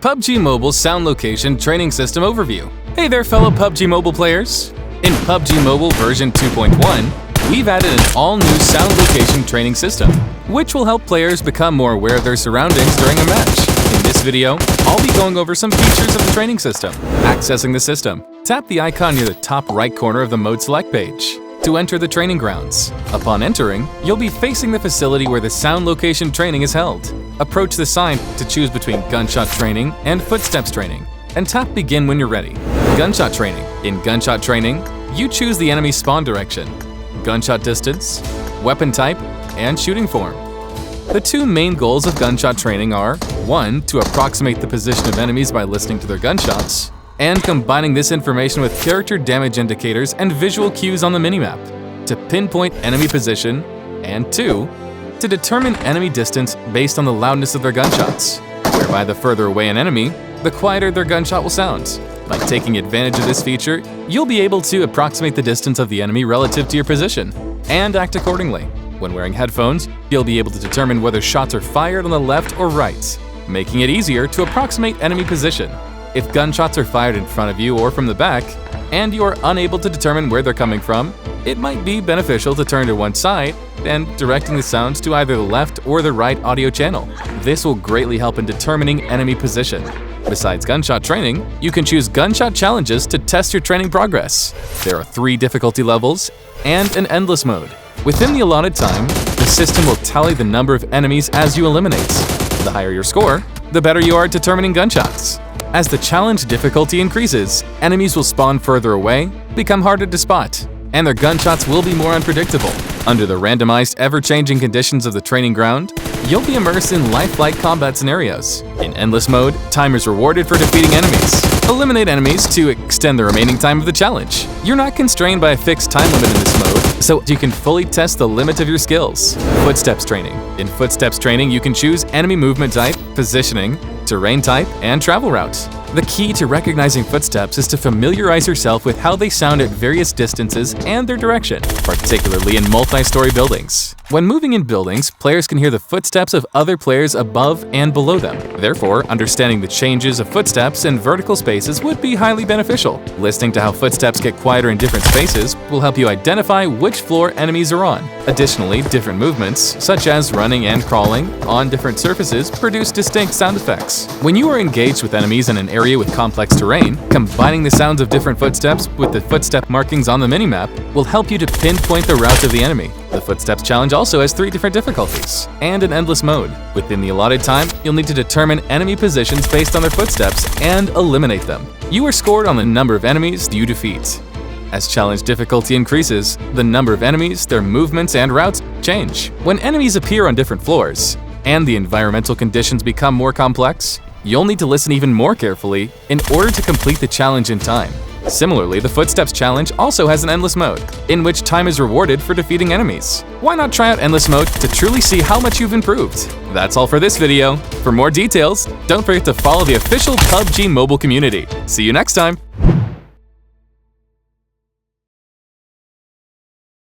PUBG Mobile's Sound Location Training System Overview. Hey there, fellow PUBG Mobile players! In PUBG Mobile version 2.1, we've added an all-new sound location training system, which will help players become more aware of their surroundings during a match. In this video, I'll be going over some features of the training system. Accessing the system, tap the icon near the top right corner of the Mode Select page to enter the training grounds. Upon entering, you'll be facing the facility where the sound location training is held. Approach the sign to choose between Gunshot Training and Footsteps Training, and tap Begin when you're ready. Gunshot Training. In Gunshot Training, you choose the enemy spawn direction, gunshot distance, weapon type, and shooting form. The two main goals of Gunshot Training are 1. To approximate the position of enemies by listening to their gunshots, and combining this information with character damage indicators and visual cues on the minimap to pinpoint enemy position, and 2. To determine enemy distance based on the loudness of their gunshots, whereby the further away an enemy, the quieter their gunshot will sound. By taking advantage of this feature, you'll be able to approximate the distance of the enemy relative to your position, and act accordingly. When wearing headphones, you'll be able to determine whether shots are fired on the left or right, making it easier to approximate enemy position. If gunshots are fired in front of you or from the back, and you are unable to determine where they're coming from, it might be beneficial to turn to one side and directing the sounds to either the left or the right audio channel. This will greatly help in determining enemy position. Besides Gunshot Training, you can choose Gunshot Challenges to test your training progress. There are 3 difficulty levels and an endless mode. Within the allotted time, the system will tally the number of enemies as you eliminate. The higher your score, the better you are at determining gunshots. As the challenge difficulty increases, enemies will spawn further away, become harder to spot, and their gunshots will be more unpredictable. Under the randomized, ever-changing conditions of the training ground, you'll be immersed in lifelike combat scenarios. In Endless Mode, time is rewarded for defeating enemies. Eliminate enemies to extend the remaining time of the challenge. You're not constrained by a fixed time limit in this mode, so you can fully test the limit of your skills. Footsteps Training. In Footsteps Training, you can choose enemy movement type, positioning, terrain type, and travel route. The key to recognizing footsteps is to familiarize yourself with how they sound at various distances and their direction, particularly in multi-story buildings. When moving in buildings, players can hear the footsteps of other players above and below them. Therefore, understanding the changes of footsteps in vertical spaces would be highly beneficial. Listening to how footsteps get quieter in different spaces will help you identify which floor enemies are on. Additionally, different movements, such as running and crawling, on different surfaces produce distinct sound effects. When you are engaged with enemies in an area with complex terrain, combining the sounds of different footsteps with the footstep markings on the minimap will help you to pinpoint the route of the enemy. The Footsteps Challenge also has 3 different difficulties and an endless mode. Within the allotted time, you'll need to determine enemy positions based on their footsteps and eliminate them. You are scored on the number of enemies you defeat. As challenge difficulty increases, the number of enemies, their movements, and routes change. When enemies appear on different floors and the environmental conditions become more complex, you'll need to listen even more carefully in order to complete the challenge in time. Similarly, the Footsteps Challenge also has an endless mode, in which time is rewarded for defeating enemies. Why not try out endless mode to truly see how much you've improved? That's all for this video. For more details, don't forget to follow the official PUBG Mobile community. See you next time!